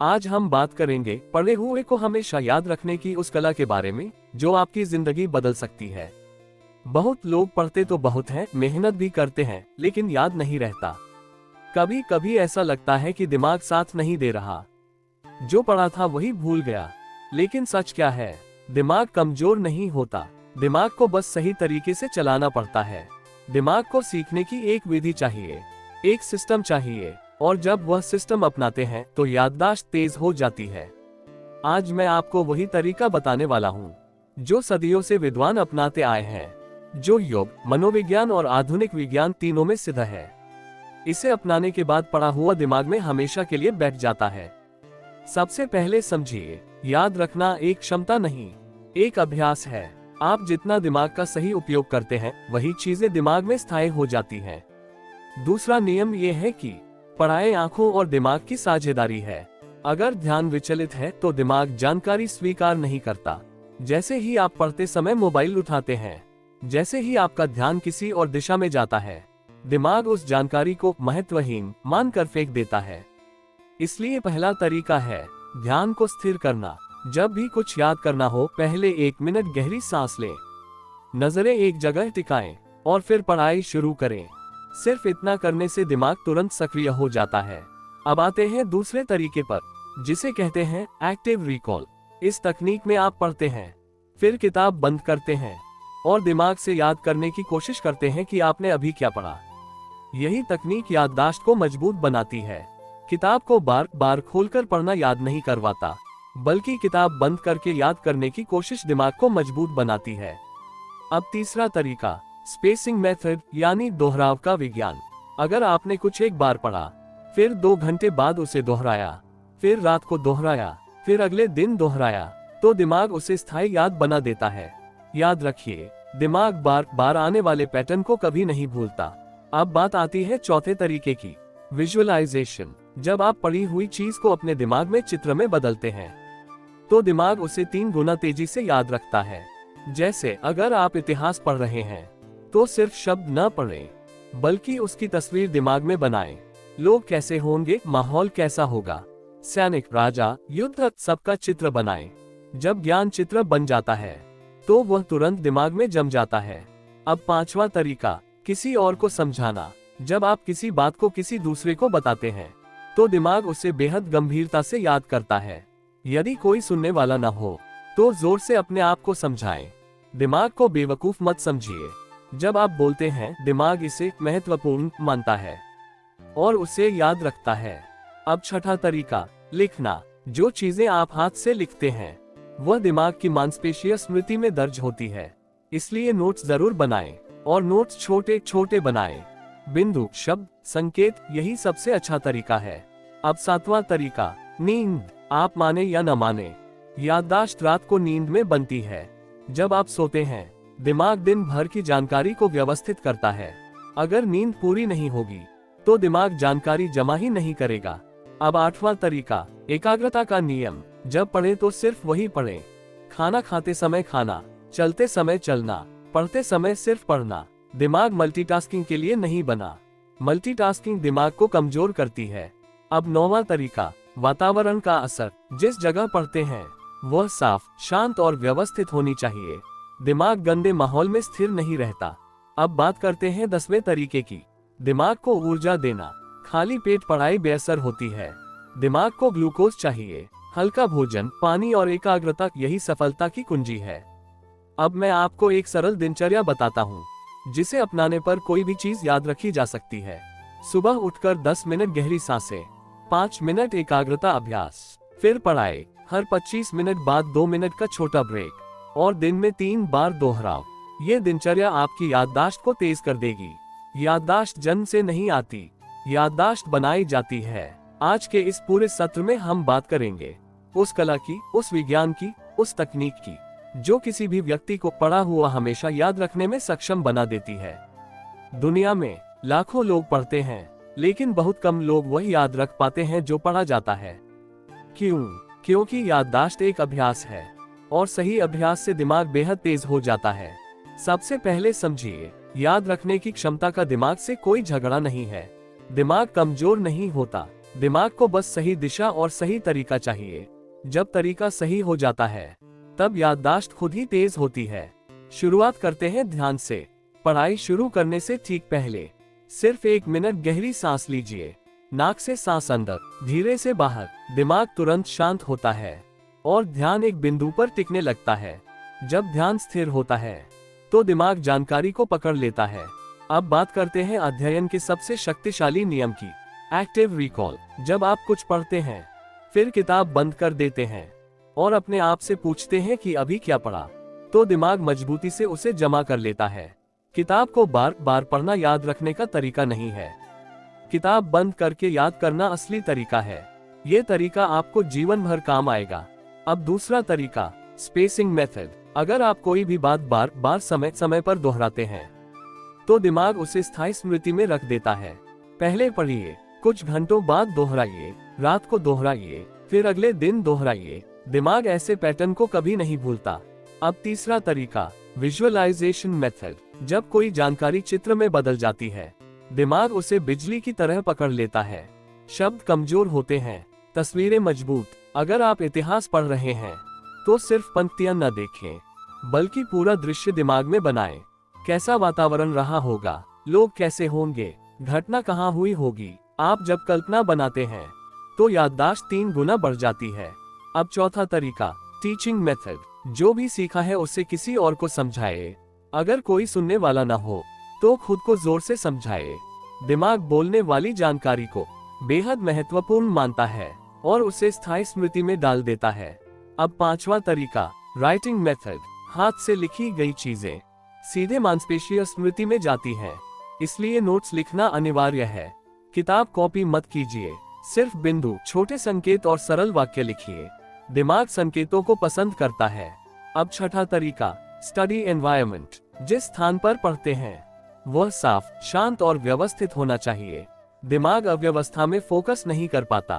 आज हम बात करेंगे पढ़े हुए को हमेशा याद रखने की उस कला के बारे में जो आपकी जिंदगी बदल सकती है। बहुत लोग पढ़ते तो बहुत हैं, मेहनत भी करते हैं, लेकिन याद नहीं रहता। कभी कभी ऐसा लगता है कि दिमाग साथ नहीं दे रहा, जो पढ़ा था वही भूल गया। लेकिन सच क्या है? दिमाग कमजोर नहीं होता, दिमाग को बस सही तरीके से चलाना पड़ता है। दिमाग को सीखने की एक विधि चाहिए, एक सिस्टम चाहिए, और जब वह सिस्टम अपनाते हैं तो याददाश्त तेज हो जाती है। आज मैं आपको वही तरीका बताने वाला हूँ जो सदियों से विद्वान अपनाते आए हैं, जो योग, मनोविज्ञान और आधुनिक विज्ञान तीनों में सिद्ध है। इसे अपनाने के बाद पढ़ा हुआ दिमाग में हमेशा के लिए बैठ जाता है। सबसे पहले समझिए, याद रखना एक क्षमता नहीं, एक अभ्यास है। आप जितना दिमाग का सही उपयोग करते हैं वही चीजें दिमाग में स्थायी हो जाती हैं। दूसरा नियम यह है कि पढ़ाई आंखों और दिमाग की साझेदारी है। अगर ध्यान विचलित है तो दिमाग जानकारी स्वीकार नहीं करता। जैसे ही आप पढ़ते समय मोबाइल उठाते हैं, जैसे ही आपका ध्यान किसी और दिशा में जाता है, दिमाग उस जानकारी को महत्वहीन मानकर फेंक देता है। इसलिए पहला तरीका है ध्यान को स्थिर करना। जब भी कुछ याद करना हो, पहले 1 मिनट गहरी सांस लें, नजरें एक जगह टिकाएं और फिर पढ़ाई शुरू करें। सिर्फ इतना करने से दिमाग तुरंत सक्रिय हो जाता है। अब आते हैं दूसरे तरीके पर, जिसे कहते हैं एक्टिव रिकॉल। इस तकनीक में आप पढ़ते हैं, फिर किताब बंद करते हैं और दिमाग से याद करने की कोशिश करते हैं कि आपने अभी क्या पढ़ा। यही तकनीक याददाश्त को मजबूत बनाती है। किताब को बार बार खोलकर पढ़ना याद नहीं करवाता, बल्कि किताब बंद करके याद करने की कोशिश दिमाग को मजबूत बनाती है। अब तीसरा तरीका, स्पेसिंग मेथड यानी दोहराव का विज्ञान। अगर आपने कुछ एक बार पढ़ा, फिर 2 घंटे बाद उसे दोहराया, फिर रात को दोहराया, फिर अगले दिन दोहराया, तो दिमाग उसे स्थायी याद बना देता है। याद रखिए, दिमाग बार बार आने वाले पैटर्न को कभी नहीं भूलता। अब बात आती है चौथे तरीके की, विजुअलाइजेशन। जब आप पढ़ी हुई चीज को अपने दिमाग में चित्र में बदलते हैं तो दिमाग उसे 3 गुना तेजी से याद रखता है। जैसे अगर आप इतिहास पढ़ रहे हैं तो सिर्फ शब्द न पढ़ें, बल्कि उसकी तस्वीर दिमाग में बनाएं। लोग कैसे होंगे, माहौल कैसा होगा, सैनिक, राजा, युद्ध, सबका चित्र बनाएं। जब ज्ञान चित्र बन जाता है तो वह तुरंत दिमाग में जम जाता है। अब पांचवा तरीका, किसी और को समझाना। जब आप किसी बात को किसी दूसरे को बताते हैं तो दिमाग उसे बेहद गंभीरता से याद करता है। यदि कोई सुनने वाला न हो तो जोर से अपने आप को समझाएं। दिमाग को बेवकूफ मत समझिए। जब आप बोलते हैं, दिमाग इसे महत्वपूर्ण मानता है और उसे याद रखता है। अब छठा तरीका, लिखना। जो चीजें आप हाथ से लिखते हैं वह दिमाग की मांसपेशीय स्मृति में दर्ज होती है। इसलिए नोट्स जरूर बनाएं, और नोट्स छोटे छोटे बनाएं। बिंदु, शब्द, संकेत, यही सबसे अच्छा तरीका है। अब 7वां तरीका, नींद। आप माने या न माने, याददाश्त रात को नींद में बनती है। जब आप सोते हैं, दिमाग दिन भर की जानकारी को व्यवस्थित करता है। अगर नींद पूरी नहीं होगी तो दिमाग जानकारी जमा ही नहीं करेगा। अब 8वां तरीका, एकाग्रता का नियम। जब पढ़ें तो सिर्फ वही पढ़ें। खाना खाते समय खाना, चलते समय चलना, पढ़ते समय सिर्फ पढ़ना। दिमाग मल्टीटास्किंग के लिए नहीं बना। मल्टीटास्किंग दिमाग को कमजोर करती है। अब 9वां तरीका, वातावरण का असर। जिस जगह पढ़ते हैं वह साफ, शांत और व्यवस्थित होनी चाहिए। दिमाग गंदे माहौल में स्थिर नहीं रहता। अब बात करते हैं 10वें तरीके की, दिमाग को ऊर्जा देना। खाली पेट पढ़ाई बेअसर होती है। दिमाग को ग्लूकोज चाहिए। हल्का भोजन, पानी और एकाग्रता, यही सफलता की कुंजी है। अब मैं आपको एक सरल दिनचर्या बताता हूँ जिसे अपनाने पर कोई भी चीज याद रखी जा सकती है। सुबह उठकर 10 मिनट गहरी सांसें, 5 मिनट एकाग्रता अभ्यास, फिर पढ़ाई। हर 25 मिनट बाद 2 मिनट का छोटा ब्रेक, और दिन में 3 बार दोहराव। ये दिनचर्या आपकी याददाश्त को तेज कर देगी। याददाश्त जन्म से नहीं आती, याददाश्त बनाई जाती है। आज के इस पूरे सत्र में हम बात करेंगे उस कला की, उस विज्ञान की, उस तकनीक की जो किसी भी व्यक्ति को पढ़ा हुआ हमेशा याद रखने में सक्षम बना देती है। दुनिया में लाखों लोग पढ़ते हैं, लेकिन बहुत कम लोग वही याद रख पाते हैं जो पढ़ा जाता है। क्यों? क्योंकि याददाश्त एक अभ्यास है, और सही अभ्यास से दिमाग बेहद तेज हो जाता है। सबसे पहले समझिए, याद रखने की क्षमता का दिमाग से कोई झगड़ा नहीं है। दिमाग कमजोर नहीं होता, दिमाग को बस सही दिशा और सही तरीका चाहिए। जब तरीका सही हो जाता है तब याददाश्त खुद ही तेज होती है। शुरुआत करते हैं ध्यान से। पढ़ाई शुरू करने से ठीक पहले सिर्फ 1 मिनट गहरी सांस लीजिए। नाक से सांस अंदर, धीरे से बाहर। दिमाग तुरंत शांत होता है और ध्यान एक बिंदु पर टिकने लगता है। जब ध्यान स्थिर होता है तो दिमाग जानकारी को पकड़ लेता है। अब बात करते हैं अध्ययन के सबसे शक्तिशाली नियम की, एक्टिव रिकॉल। जब आप कुछ पढ़ते हैं, फिर किताब बंद कर देते हैं और अपने आप से पूछते हैं कि अभी क्या पढ़ा, तो दिमाग मजबूती से उसे जमा कर लेता है। किताब को बार बार पढ़ना याद रखने का तरीका नहीं है। किताब बंद करके याद करना असली तरीका है। ये तरीका आपको जीवन भर काम आएगा। अब दूसरा तरीका, स्पेसिंग मेथड। अगर आप कोई भी बात बार बार समय समय पर दोहराते हैं तो दिमाग उसे स्थायी स्मृति में रख देता है। पहले पढ़िए, कुछ घंटों बाद दोहराइए, रात को दोहराइए, फिर अगले दिन दोहराइए। दिमाग ऐसे पैटर्न को कभी नहीं भूलता। अब तीसरा तरीका, विजुअलाइजेशन मेथड। जब कोई जानकारी चित्र में बदल जाती है, दिमाग उसे बिजली की तरह पकड़ लेता है। शब्द कमजोर होते हैं, तस्वीरें मजबूत। अगर आप इतिहास पढ़ रहे हैं तो सिर्फ पंक्तियां न देखें, बल्कि पूरा दृश्य दिमाग में बनाएं। कैसा वातावरण रहा होगा, लोग कैसे होंगे, घटना कहाँ हुई होगी। आप जब कल्पना बनाते हैं तो याददाश्त 3 गुना बढ़ जाती है। अब चौथा तरीका, टीचिंग मेथड। जो भी सीखा है उसे किसी और को समझाए। अगर कोई सुनने वाला ना हो तो खुद को जोर से समझाए। दिमाग बोलने वाली जानकारी को बेहद महत्वपूर्ण मानता है और उसे स्थायी स्मृति में डाल देता है। अब पांचवा तरीका, राइटिंग मेथड। हाथ से लिखी गई चीजें सीधे मांसपेशीय स्मृति में जाती हैं, इसलिए नोट्स लिखना अनिवार्य है। किताब कॉपी मत कीजिए, सिर्फ बिंदु, छोटे संकेत और सरल वाक्य लिखिए। दिमाग संकेतों को पसंद करता है। अब छठा तरीका, स्टडी एनवायरनमेंट। जिस स्थान पर पढ़ते हैं वह साफ, शांत और व्यवस्थित होना चाहिए। दिमाग अव्यवस्था में फोकस नहीं कर पाता।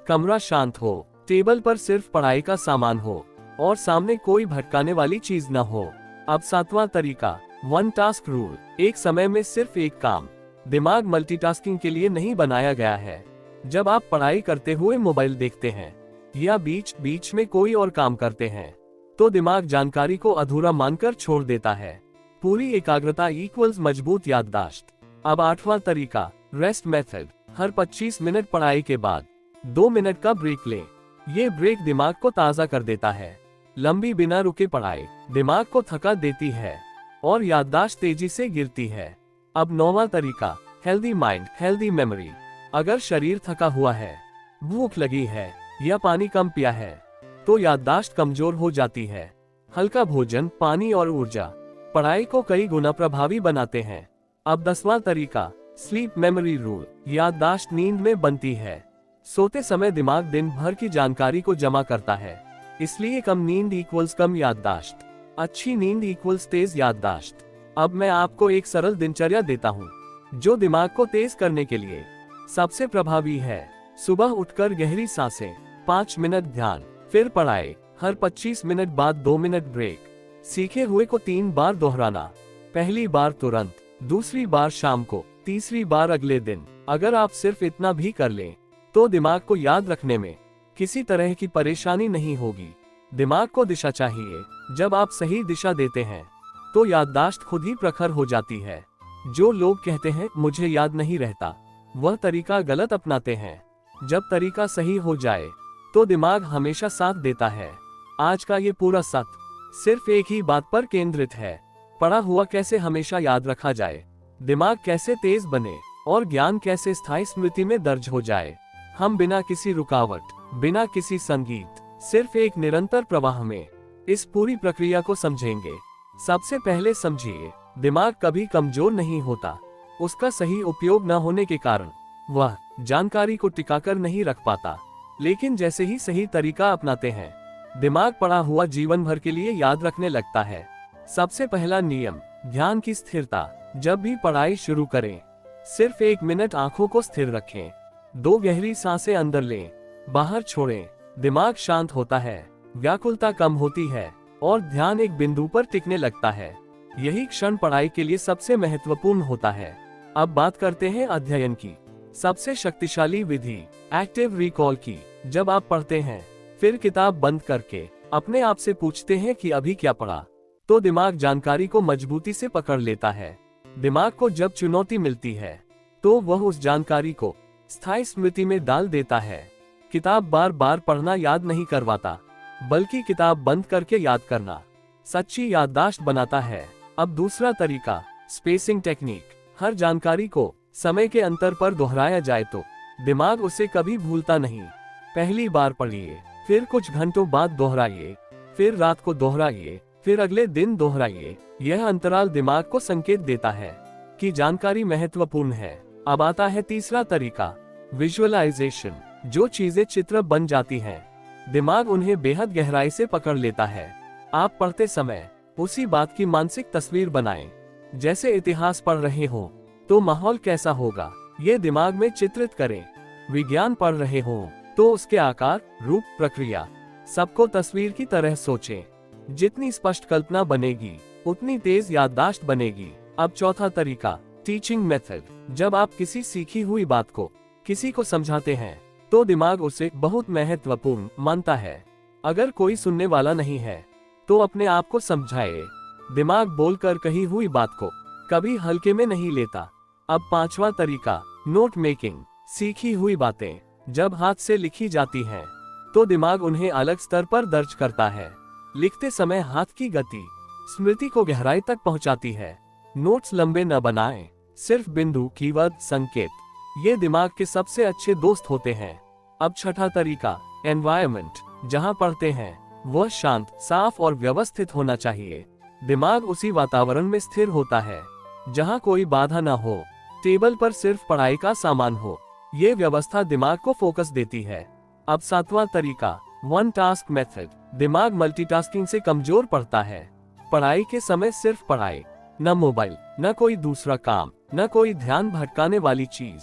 कमरा शांत हो, टेबल पर सिर्फ पढ़ाई का सामान हो और सामने कोई भटकाने वाली चीज न हो। अब सातवां तरीका, 1 टास्क रूल। एक समय में सिर्फ एक काम। दिमाग मल्टीटास्किंग के लिए नहीं बनाया गया है। जब आप पढ़ाई करते हुए मोबाइल देखते हैं या बीच बीच में कोई और काम करते हैं तो दिमाग जानकारी को अधूरा मानकर छोड़ देता है। पूरी एकाग्रता इक्वल्स मजबूत याददाश्त। अब आठवां तरीका, रेस्ट मेथड। हर 25 मिनट पढ़ाई के बाद 2 मिनट का ब्रेक लें। ये ब्रेक दिमाग को ताज़ा कर देता है। लंबी बिना रुके पढ़ाई दिमाग को थका देती है और याददाश्त तेजी से गिरती है। अब 9वां तरीका, हेल्दी माइंड हेल्दी मेमोरी। अगर शरीर थका हुआ है, भूख लगी है या पानी कम पिया है तो याददाश्त कमजोर हो जाती है। हल्का भोजन, पानी और ऊर्जा पढ़ाई को कई गुना प्रभावी बनाते हैं। अब 10वां तरीका, स्लीप मेमोरी रूल। याददाश्त नींद में बनती है। सोते समय दिमाग दिन भर की जानकारी को जमा करता है, इसलिए कम नींद इक्वल्स कम याददाश्त, अच्छी नींद इक्वल्स तेज याददाश्त। अब मैं आपको एक सरल दिनचर्या देता हूँ जो दिमाग को तेज करने के लिए सबसे प्रभावी है। सुबह उठकर गहरी सांसें, 5 मिनट ध्यान, फिर पढ़ाई। हर 25 मिनट बाद 2 मिनट ब्रेक। सीखे हुए को 3 बार दोहराना, पहली बार तुरंत, दूसरी बार शाम को, तीसरी बार अगले दिन। अगर आप सिर्फ इतना भी कर लें तो दिमाग को याद रखने में किसी तरह की परेशानी नहीं होगी। दिमाग को दिशा चाहिए। जब आप सही दिशा देते हैं तो याददाश्त खुद ही प्रखर हो जाती है। जो लोग कहते हैं मुझे याद नहीं रहता, वह तरीका गलत अपनाते हैं। जब तरीका सही हो जाए तो दिमाग हमेशा साथ देता है। आज का ये पूरा सत्र सिर्फ एक ही बात पर केंद्रित है, पढ़ा हुआ कैसे हमेशा याद रखा जाए, दिमाग कैसे तेज बने और ज्ञान कैसे स्थायी स्मृति में दर्ज हो जाए। हम बिना किसी रुकावट, बिना किसी संगीत, सिर्फ एक निरंतर प्रवाह में इस पूरी प्रक्रिया को समझेंगे। सबसे पहले समझिए, दिमाग कभी कमजोर नहीं होता। उसका सही उपयोग न होने के कारण वह जानकारी को टिकाकर नहीं रख पाता। लेकिन जैसे ही सही तरीका अपनाते हैं, दिमाग पढ़ा हुआ जीवन भर के लिए याद रखने लगता है। सबसे पहला नियम, ध्यान की स्थिरता। जब भी पढ़ाई शुरू करें, सिर्फ 1 मिनट आंखों को स्थिर रखें। 2 गहरी सांसें अंदर लें, बाहर छोड़ें। दिमाग शांत होता है, व्याकुलता कम होती है और ध्यान एक बिंदु पर टिकने लगता है। यही क्षण पढ़ाई के लिए सबसे महत्वपूर्ण होता है। अब बात करते हैं अध्ययन की सबसे शक्तिशाली विधि, एक्टिव रिकॉल की, जब आप पढ़ते हैं फिर किताब बंद करके अपने आप से पूछते हैं कि अभी क्या पढ़ा, तो दिमाग जानकारी को मजबूती से पकड़ लेता है। दिमाग को जब चुनौती मिलती है तो वह उस जानकारी को स्थायी स्मृति में डाल देता है। किताब बार बार पढ़ना याद नहीं करवाता, बल्कि किताब बंद करके याद करना सच्ची याददाश्त बनाता है। अब दूसरा तरीका, स्पेसिंग टेक्निक। हर जानकारी को समय के अंतर पर दोहराया जाए तो दिमाग उसे कभी भूलता नहीं। पहली बार पढ़िए, फिर कुछ घंटों बाद दोहराइए, फिर रात को दोहराइए, फिर अगले दिन दोहराइए। यह अंतराल दिमाग को संकेत देता है कि जानकारी महत्वपूर्ण है। अब आता है तीसरा तरीका, विजुअलाइजेशन। जो चीजें चित्र बन जाती हैं, दिमाग उन्हें बेहद गहराई से पकड़ लेता है। आप पढ़ते समय उसी बात की मानसिक तस्वीर बनाएं। जैसे इतिहास पढ़ रहे हो तो माहौल कैसा होगा, ये दिमाग में चित्रित करें। विज्ञान पढ़ रहे हो तो उसके आकार, रूप, प्रक्रिया सबको तस्वीर की तरह सोचें। जितनी स्पष्ट कल्पना बनेगी उतनी तेज याददाश्त बनेगी। अब चौथा तरीका, टीचिंग मेथड। जब आप किसी सीखी हुई बात को किसी को समझाते हैं तो दिमाग उसे बहुत महत्वपूर्ण मानता है। अगर कोई सुनने वाला नहीं है तो अपने आप को समझाए। दिमाग बोलकर कही हुई बात को कभी हल्के में नहीं लेता। अब पांचवा तरीका, नोट मेकिंग। सीखी हुई बातें जब हाथ से लिखी जाती हैं तो दिमाग उन्हें अलग स्तर पर दर्ज करता है। लिखते समय हाथ की गति स्मृति को गहराई तक पहुंचाती है। नोट्स लंबे न बनाएं, सिर्फ बिंदु, कीवर्ड, संकेत, ये दिमाग के सबसे अच्छे दोस्त होते हैं। अब छठा तरीका, एनवायरनमेंट। जहां पढ़ते हैं वह शांत, साफ और व्यवस्थित होना चाहिए। दिमाग उसी वातावरण में स्थिर होता है जहां कोई बाधा ना हो, टेबल पर सिर्फ पढ़ाई का सामान हो। ये व्यवस्था दिमाग को फोकस देती है। अब सातवां तरीका, वन टास्क मेथड। दिमाग मल्टीटास्किंग से कमजोर पड़ता है। पढ़ाई के समय सिर्फ पढ़ाई, न मोबाइल, न कोई दूसरा काम, न कोई ध्यान भटकाने वाली चीज।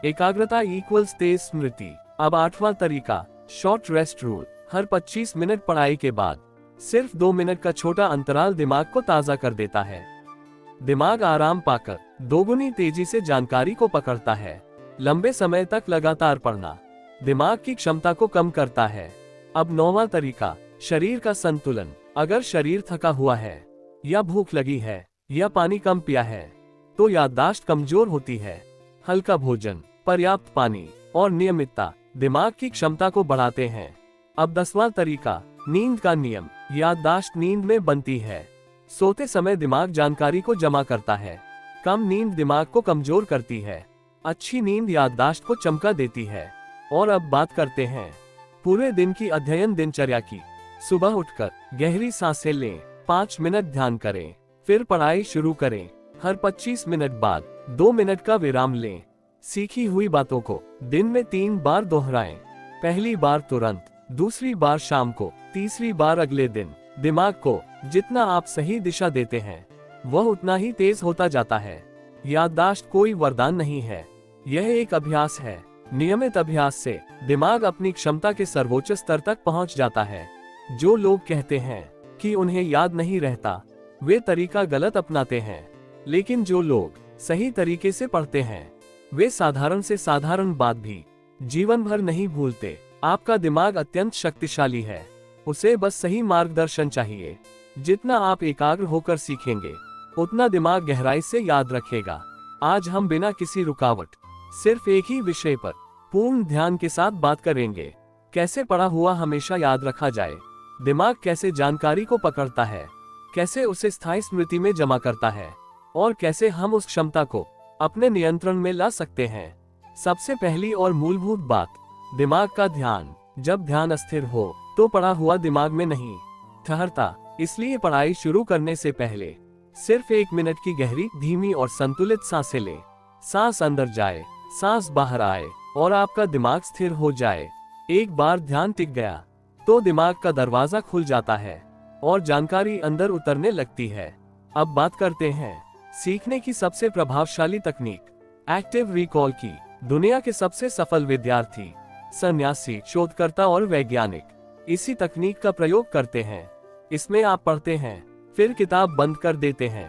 एकाग्रता इक्वल्स तेज स्मृति। अब आठवां तरीका, शॉर्ट रेस्ट रूल। हर 25 मिनट पढ़ाई के बाद सिर्फ 2 मिनट का छोटा अंतराल दिमाग को ताजा कर देता है। दिमाग आराम पाकर दोगुनी तेजी से जानकारी को पकड़ता है। लंबे समय तक लगातार पढ़ना दिमाग की क्षमता को कम करता है। अब 9वां तरीका, शरीर का संतुलन। अगर शरीर थका हुआ है या भूख लगी है या पानी कम पिया है तो याददाश्त कमजोर होती है। हल्का भोजन, पर्याप्त पानी और नियमितता दिमाग की क्षमता को बढ़ाते हैं। अब 10वां तरीका, नींद का नियम। याददाश्त नींद में बनती है। सोते समय दिमाग जानकारी को जमा करता है। कम नींद दिमाग को कमजोर करती है। अच्छी नींद याददाश्त को चमका देती है। और अब बात करते हैं पूरे दिन की अध्ययन दिनचर्या की। सुबह उठकर गहरी सांसें लें, 5 मिनट ध्यान करें, फिर पढ़ाई शुरू करें। हर 25 मिनट बाद 2 मिनट का विराम लें। सीखी हुई बातों को दिन में 3 बार दोहराएं। पहली बार तुरंत, दूसरी बार शाम को, तीसरी बार अगले दिन। दिमाग को जितना आप सही दिशा देते हैं वह उतना ही तेज होता जाता है। याददाश्त कोई वरदान नहीं है, यह एक अभ्यास है। नियमित अभ्यास से दिमाग अपनी क्षमता के सर्वोच्च स्तर तक पहुंच जाता है। जो लोग कहते हैं कि उन्हें याद नहीं रहता, वे तरीका गलत अपनाते हैं। लेकिन जो लोग सही तरीके से पढ़ते हैं वे साधारण से साधारण बात भी जीवन भर नहीं भूलते। आपका दिमाग अत्यंत शक्तिशाली है, उसे बस सही मार्गदर्शन चाहिए। जितना आप एकाग्र होकर सीखेंगे उतना दिमाग गहराई से याद रखेगा। आज हम बिना किसी रुकावट सिर्फ एक ही विषय पर पूर्ण ध्यान के साथ बात करेंगे। कैसे पढ़ा हुआ हमेशा याद रखा जाए, दिमाग कैसे जानकारी को पकड़ता है, कैसे उसे स्थायी स्मृति में जमा करता है, और कैसे हम उस क्षमता को अपने नियंत्रण में ला सकते हैं। सबसे पहली और मूलभूत बात, दिमाग का ध्यान। जब ध्यान अस्थिर हो तो पढ़ा हुआ दिमाग में नहीं ठहरता। इसलिए पढ़ाई शुरू करने से पहले सिर्फ 1 मिनट की गहरी, धीमी और संतुलित सांसें लें। सांस अंदर जाए, सांस बाहर आए और आपका दिमाग स्थिर हो जाए। एक बार ध्यान टिक गया तो दिमाग का दरवाजा खुल जाता है और जानकारी अंदर उतरने लगती है। अब बात करते हैं सीखने की सबसे प्रभावशाली तकनीक, एक्टिव रिकॉल की। दुनिया के सबसे सफल विद्यार्थी, सन्यासी, शोधकर्ता और वैज्ञानिक इसी तकनीक का प्रयोग करते हैं। इसमें आप पढ़ते हैं, फिर किताब बंद कर देते हैं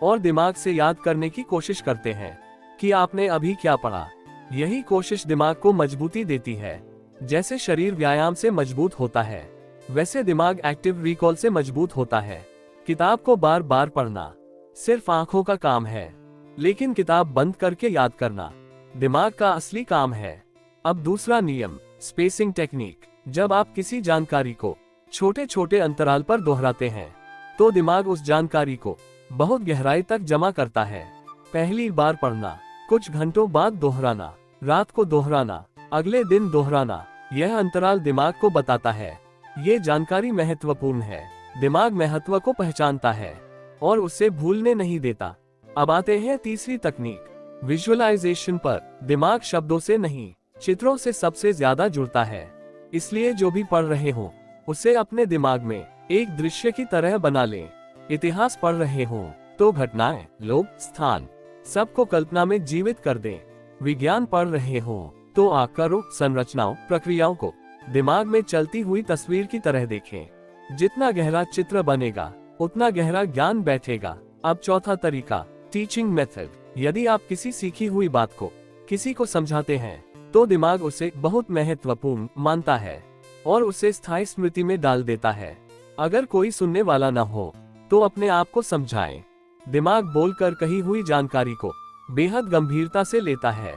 और दिमाग से याद करने की कोशिश करते हैं कि आपने अभी क्या पढ़ा। यही कोशिश दिमाग को मजबूती देती है। जैसे शरीर व्यायाम से मजबूत होता है, वैसे दिमाग एक्टिव रिकॉल से मजबूत होता है। किताब को बार बार पढ़ना सिर्फ आंखों का काम है, लेकिन किताब बंद करके याद करना दिमाग का असली काम है। अब दूसरा नियम, स्पेसिंग टेक्निक। जब आप किसी जानकारी को छोटे छोटे अंतराल पर दोहराते हैं, तो दिमाग उस जानकारी को बहुत गहराई तक जमा करता है। पहली बार पढ़ना, कुछ घंटों बाद दोहराना, रात को दोहराना, अगले दिन दोहराना, यह अंतराल दिमाग को बताता है ये जानकारी महत्वपूर्ण है। दिमाग महत्व को पहचानता है और उसे भूलने नहीं देता। अब आते हैं तीसरी तकनीक, विजुअलाइजेशन पर। दिमाग शब्दों से नहीं, चित्रों से सबसे ज्यादा जुड़ता है। इसलिए जो भी पढ़ रहे हो उसे अपने दिमाग में एक दृश्य की तरह बना लें। इतिहास पढ़ रहे हो तो घटनाएं, लोग, स्थान सबको कल्पना में जीवित कर दें। विज्ञान पढ़ रहे हो तो आकारों, संरचनाओं, प्रक्रियाओं को दिमाग में चलती हुई तस्वीर की तरह देखें। जितना गहरा चित्र बनेगा उतना गहरा ज्ञान बैठेगा। अब चौथा तरीका, टीचिंग मेथड। यदि आप किसी सीखी हुई बात को किसी को समझाते हैं, तो दिमाग उसे बहुत महत्वपूर्ण मानता है और उसे स्थायी स्मृति में डाल देता है। अगर कोई सुनने वाला न हो तो अपने आप को समझाएं। दिमाग बोलकर कही हुई जानकारी को बेहद गंभीरता से लेता है।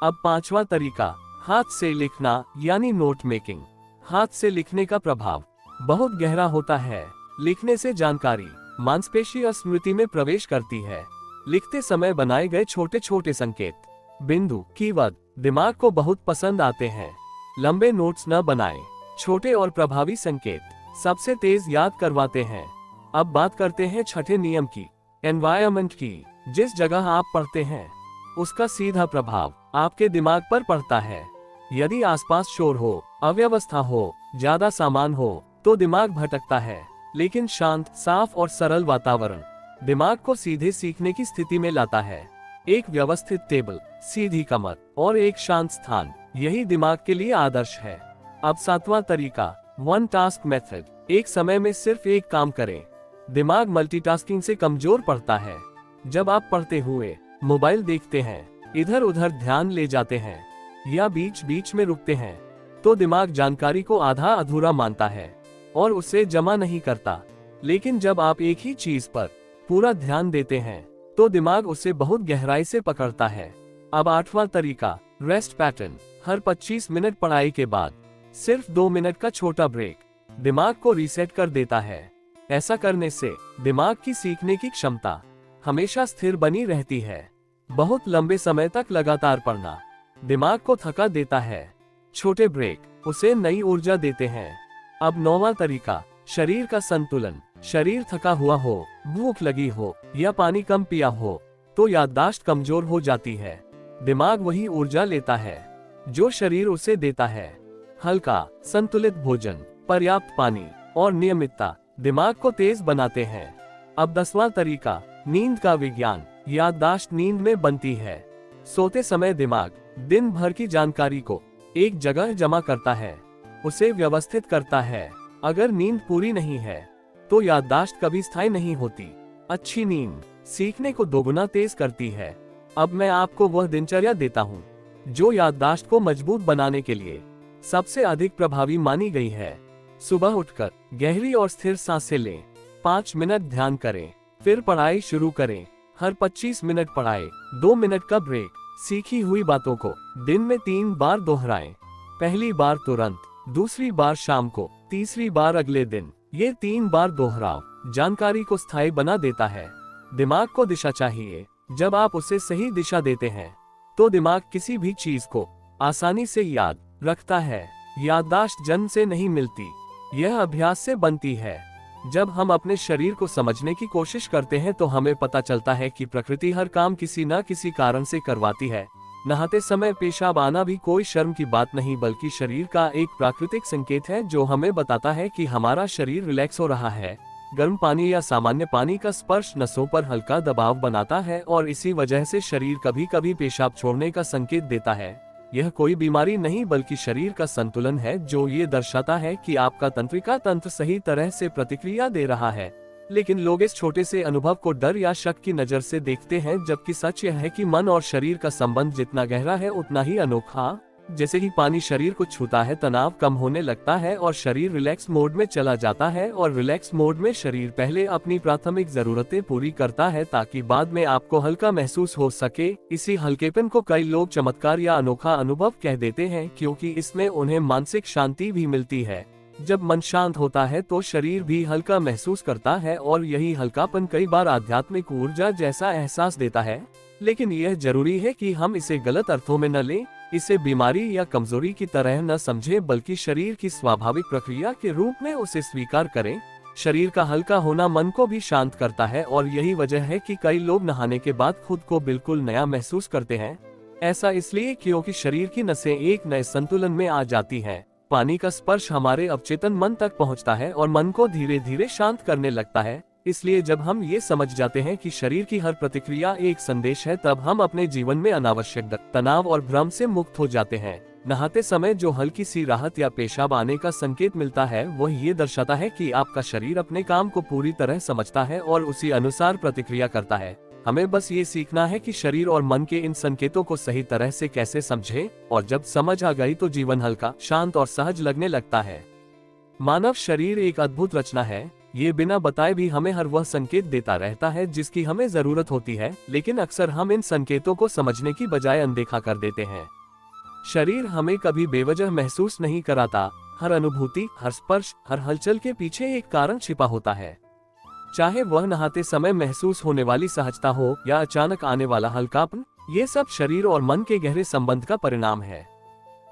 अब पांचवा तरीका, हाथ से लिखना यानी नोट मेकिंग। हाथ से लिखने का प्रभाव बहुत गहरा होता है। लिखने से जानकारी मांसपेशी और स्मृति में प्रवेश करती है। लिखते समय बनाए गए छोटे छोटे संकेत, बिंदु, कीवर्ड दिमाग को बहुत पसंद आते हैं। लंबे नोट्स न बनाएं, छोटे और प्रभावी संकेत सबसे तेज याद करवाते हैं। अब बात करते हैं छठे नियम की, एनवायरनमेंट की। जिस जगह आप पढ़ते हैं उसका सीधा प्रभाव आपके दिमाग पर पड़ता है। यदि आसपास शोर हो, अव्यवस्था हो, ज्यादा सामान हो, तो दिमाग भटकता है। लेकिन शांत, साफ और सरल वातावरण दिमाग को सीधे सीखने की स्थिति में लाता है। एक व्यवस्थित टेबल, सीधी कमर और एक शांत स्थान, यही दिमाग के लिए आदर्श है। अब सातवां तरीका, वन टास्क मेथड। एक समय में सिर्फ एक काम करें। दिमाग मल्टीटास्किंग से कमजोर पड़ता है। जब आप पढ़ते हुए मोबाइल देखते हैं, इधर उधर ध्यान ले जाते हैं या बीच बीच में रुकते हैं, तो दिमाग जानकारी को आधा अधूरा मानता है और उसे जमा नहीं करता। लेकिन जब आप एक ही चीज पर पूरा ध्यान देते हैं, तो दिमाग उसे बहुत गहराई से पकड़ता है। अब आठवां तरीका, रेस्ट पैटर्न। हर 25 मिनट पढ़ाई के बाद सिर्फ 2 मिनट का छोटा ब्रेक दिमाग को रीसेट कर देता है। ऐसा करने से दिमाग की सीखने की क्षमता हमेशा स्थिर बनी रहती है। बहुत लंबे समय तक लगातार पढ़ना दिमाग को थका देता है। छोटे ब्रेक उसे नई ऊर्जा देते हैं। अब 9वां तरीका, शरीर का संतुलन। शरीर थका हुआ हो, भूख लगी हो या पानी कम पिया हो, तो याददाश्त कमजोर हो जाती है। दिमाग वही ऊर्जा लेता है जो शरीर उसे देता है। हल्का, संतुलित भोजन, पर्याप्त पानी और नियमितता दिमाग को तेज बनाते हैं। अब 10वां तरीका, नींद का विज्ञान। याददाश्त नींद में बनती है। सोते समय दिमाग दिन भर की जानकारी को एक जगह जमा करता है, उसे व्यवस्थित करता है। अगर नींद पूरी नहीं है तो याददाश्त कभी स्थायी नहीं होती। अच्छी नींद सीखने को दोगुना तेज करती है। अब मैं आपको वह दिनचर्या देता हूँ जो याददाश्त को मजबूत बनाने के लिए सबसे अधिक प्रभावी मानी गई है। सुबह उठकर गहरी और स्थिर सांसें लें, 5 मिनट ध्यान करें, फिर पढ़ाई शुरू करें। हर 25 मिनट पढ़ाई, 2 मिनट का ब्रेक। सीखी हुई बातों को दिन में 3 बार दोहराएं। पहली बार तुरंत, दूसरी बार शाम को, तीसरी बार अगले दिन। ये 3 बार दोहराव जानकारी को स्थायी बना देता है। दिमाग को दिशा चाहिए। जब आप उसे सही दिशा देते हैं, तो दिमाग किसी भी चीज को आसानी से याद रखता है। याददाश्त जन्म से नहीं मिलती, यह अभ्यास से बनती है। जब हम अपने शरीर को समझने की कोशिश करते हैं, तो हमें पता चलता है कि प्रकृति हर काम किसी न किसी कारण से करवाती है। नहाते समय पेशाब आना भी कोई शर्म की बात नहीं, बल्कि शरीर का एक प्राकृतिक संकेत है जो हमें बताता है कि हमारा शरीर रिलैक्स हो रहा है। गर्म पानी या सामान्य पानी का स्पर्श नसों पर हल्का दबाव बनाता है और इसी वजह से शरीर कभी कभी पेशाब छोड़ने का संकेत देता है। यह कोई बीमारी नहीं, बल्कि शरीर का संतुलन है जो ये दर्शाता है कि आपका तंत्रिका तंत्र सही तरह से प्रतिक्रिया दे रहा है। लेकिन लोग इस छोटे से अनुभव को डर या शक की नज़र से देखते हैं, जबकि सच यह है कि मन और शरीर का संबंध जितना गहरा है उतना ही अनोखा। जैसे ही पानी शरीर को छूता है, तनाव कम होने लगता है और शरीर रिलैक्स मोड में चला जाता है, और रिलैक्स मोड में शरीर पहले अपनी प्राथमिक जरूरतें पूरी करता है ताकि बाद में आपको हल्का महसूस हो सके। इसी हल्केपन को कई लोग चमत्कार या अनोखा अनुभव कह देते हैं, क्योंकि इसमें उन्हें मानसिक शांति भी मिलती है। जब मन शांत होता है तो शरीर भी हल्का महसूस करता है, और यही हल्कापन कई बार आध्यात्मिक ऊर्जा जैसा एहसास देता है। लेकिन यह जरूरी है कि हम इसे गलत अर्थों में न लें, इसे बीमारी या कमजोरी की तरह न समझें, बल्कि शरीर की स्वाभाविक प्रक्रिया के रूप में उसे स्वीकार करें। शरीर का हल्का होना मन को भी शांत करता है, और यही वजह है कि कई लोग नहाने के बाद खुद को बिल्कुल नया महसूस करते हैं। ऐसा इसलिए क्योंकि शरीर की नसें एक नए संतुलन में आ जाती हैं। पानी का स्पर्श हमारे अवचेतन मन तक पहुंचता है और मन को धीरे धीरे शांत करने लगता है। इसलिए जब हम ये समझ जाते हैं कि शरीर की हर प्रतिक्रिया एक संदेश है, तब हम अपने जीवन में अनावश्यक तनाव और भ्रम से मुक्त हो जाते हैं। नहाते समय जो हल्की सी राहत या पेशाब आने का संकेत मिलता है, वह ये दर्शाता है कि आपका शरीर अपने काम को पूरी तरह समझता है और उसी अनुसार प्रतिक्रिया करता है। हमें बस ये सीखना है कि शरीर और मन के इन संकेतों को सही तरह से कैसे समझें, और जब समझ आ गई तो जीवन हल्का, शांत और सहज लगने लगता है। मानव शरीर एक अद्भुत रचना है। ये बिना बताए भी हमें हर वह संकेत देता रहता है जिसकी हमें जरूरत होती है, लेकिन अक्सर हम इन संकेतों को समझने की बजाय अनदेखा कर देते हैं। शरीर हमें कभी बेवजह महसूस नहीं कराता। हर अनुभूति, हर स्पर्श, हर हलचल के पीछे एक कारण छिपा होता है। चाहे वह नहाते समय महसूस होने वाली सहजता हो या अचानक आने वाला हल्कापन, ये सब शरीर और मन के गहरे संबंध का परिणाम है।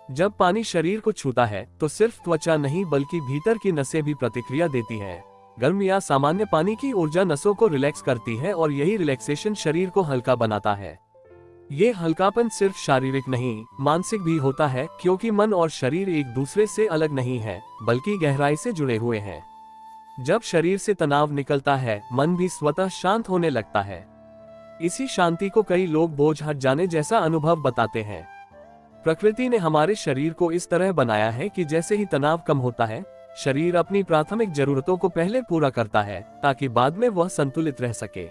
जब पानी शरीर को छूता है तो सिर्फ त्वचा नहीं बल्कि भीतर की नसें भी प्रतिक्रिया देती हैं। गर्म या सामान्य पानी की ऊर्जा नसों को रिलैक्स करती है, और यही रिलैक्सेशन शरीर को हल्का बनाता है। ये हल्कापन सिर्फ शारीरिक नहीं, मानसिक भी होता है, क्योंकि मन और शरीर एक दूसरे से अलग नहीं है, बल्कि गहराई से जुड़े हुए हैं। जब शरीर से तनाव निकलता है, मन भी स्वतः शांत होने लगता है। इसी शांति को कई लोग बोझ हट जाने जैसा अनुभव बताते हैं। प्रकृति ने हमारे शरीर को इस तरह बनाया है कि जैसे ही तनाव कम होता है, शरीर अपनी प्राथमिक जरूरतों को पहले पूरा करता है ताकि बाद में वह संतुलित रह सके।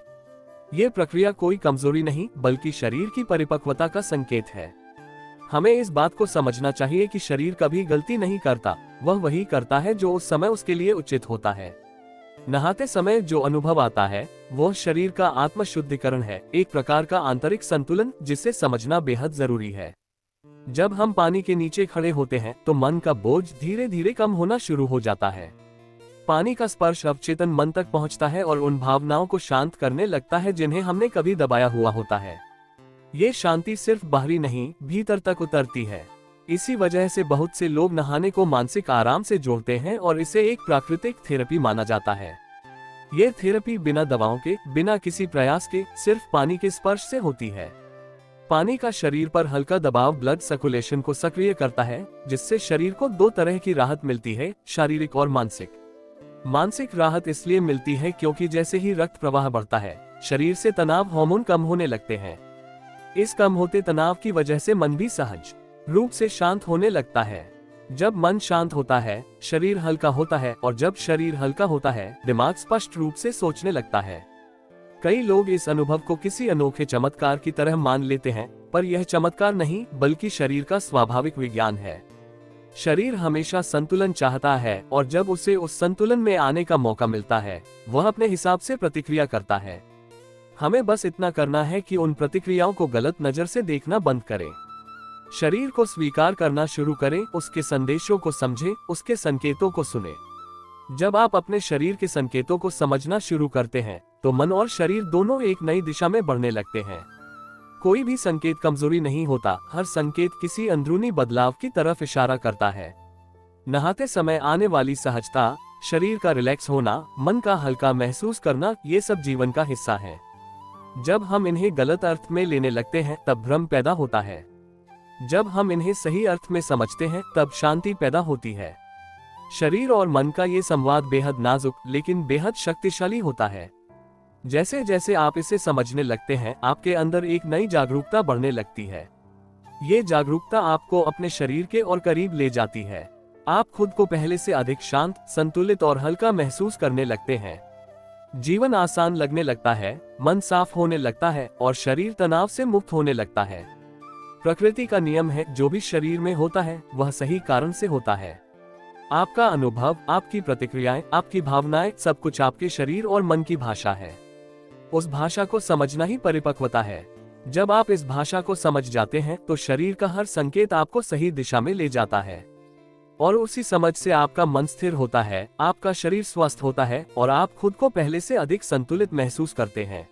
ये प्रक्रिया कोई कमजोरी नहीं बल्कि शरीर की परिपक्वता का संकेत है। हमें इस बात को समझना चाहिए कि शरीर कभी गलती नहीं करता, वह वही करता है जो उस समय उसके लिए उचित होता है। नहाते समय जो अनुभव आता है वह शरीर का आत्म शुद्धिकरण है, एक प्रकार का आंतरिक संतुलन जिसे समझना बेहद जरूरी है। जब हम पानी के नीचे खड़े होते हैं तो मन का बोझ धीरे धीरे कम होना शुरू हो जाता है। पानी का स्पर्श अवचेतन मन तक पहुंचता है और उन भावनाओं को शांत करने लगता है जिन्हें हमने कभी दबाया हुआ होता है। ये शांति सिर्फ बाहरी नहीं, भीतर तक उतरती है। इसी वजह से बहुत से लोग नहाने को मानसिक आराम से जोड़ते हैं और इसे एक प्राकृतिक थेरेपी माना जाता है। ये थेरेपी बिना दवाओं के, बिना किसी प्रयास के, सिर्फ पानी के स्पर्श से होती है। पानी का शरीर पर हल्का दबाव ब्लड सर्कुलेशन को सक्रिय करता है, जिससे शरीर को दो तरह की राहत मिलती है, शारीरिक और मानसिक। मानसिक राहत इसलिए मिलती है क्योंकि जैसे ही रक्त प्रवाह बढ़ता है, शरीर से तनाव हार्मोन कम होने लगते हैं। इस कम होते तनाव की वजह से मन भी सहज रूप से शांत होने लगता है। जब मन शांत होता है, शरीर हल्का होता है, और जब शरीर हल्का होता है, दिमाग स्पष्ट रूप से सोचने लगता है। कई लोग इस अनुभव को किसी अनोखे चमत्कार की तरह मान लेते हैं, पर यह चमत्कार नहीं बल्कि शरीर का स्वाभाविक विज्ञान है। शरीर हमेशा संतुलन चाहता है, और जब उसे उस संतुलन में आने का मौका मिलता है, वह अपने हिसाब से प्रतिक्रिया करता है। हमें बस इतना करना है कि उन प्रतिक्रियाओं को गलत नजर से देखना बंद करें। शरीर को स्वीकार करना शुरू करें, उसके संदेशों को समझें, उसके संकेतों को सुने। जब आप अपने शरीर के संकेतों को समझना शुरू करते हैं तो मन और शरीर दोनों एक नई दिशा में बढ़ने लगते हैं। कोई भी संकेत कमजोरी नहीं होता, हर संकेत किसी अंदरूनी बदलाव की तरफ इशारा करता है। नहाते समय आने वाली सहजता, शरीर का रिलैक्स होना, मन का हल्का महसूस करना, ये सब जीवन का हिस्सा है। जब हम इन्हें गलत अर्थ में लेने लगते हैं तब भ्रम पैदा होता है। जब हम इन्हें सही अर्थ में समझते हैं तब शांति पैदा होती है। शरीर और मन का ये संवाद बेहद नाजुक लेकिन बेहद शक्तिशाली होता है। जैसे जैसे आप इसे समझने लगते हैं, आपके अंदर एक नई जागरूकता बढ़ने लगती है। ये जागरूकता आपको अपने शरीर के और करीब ले जाती है। आप खुद को पहले से अधिक शांत, संतुलित और हल्का महसूस करने लगते हैं। जीवन आसान लगने लगता है, मन साफ होने लगता है और शरीर तनाव से मुक्त होने लगता है। प्रकृति का नियम है, जो भी शरीर में होता है वह सही कारण से होता है। आपका अनुभव, आपकी प्रतिक्रियाएं, आपकी भावनाएं, सब कुछ आपके शरीर और मन की भाषा है। उस भाषा को समझना ही परिपक्वता है। जब आप इस भाषा को समझ जाते हैं तो शरीर का हर संकेत आपको सही दिशा में ले जाता है और उसी समझ से आपका मन स्थिर होता है, आपका शरीर स्वस्थ होता है और आप खुद को पहले से अधिक संतुलित महसूस करते हैं।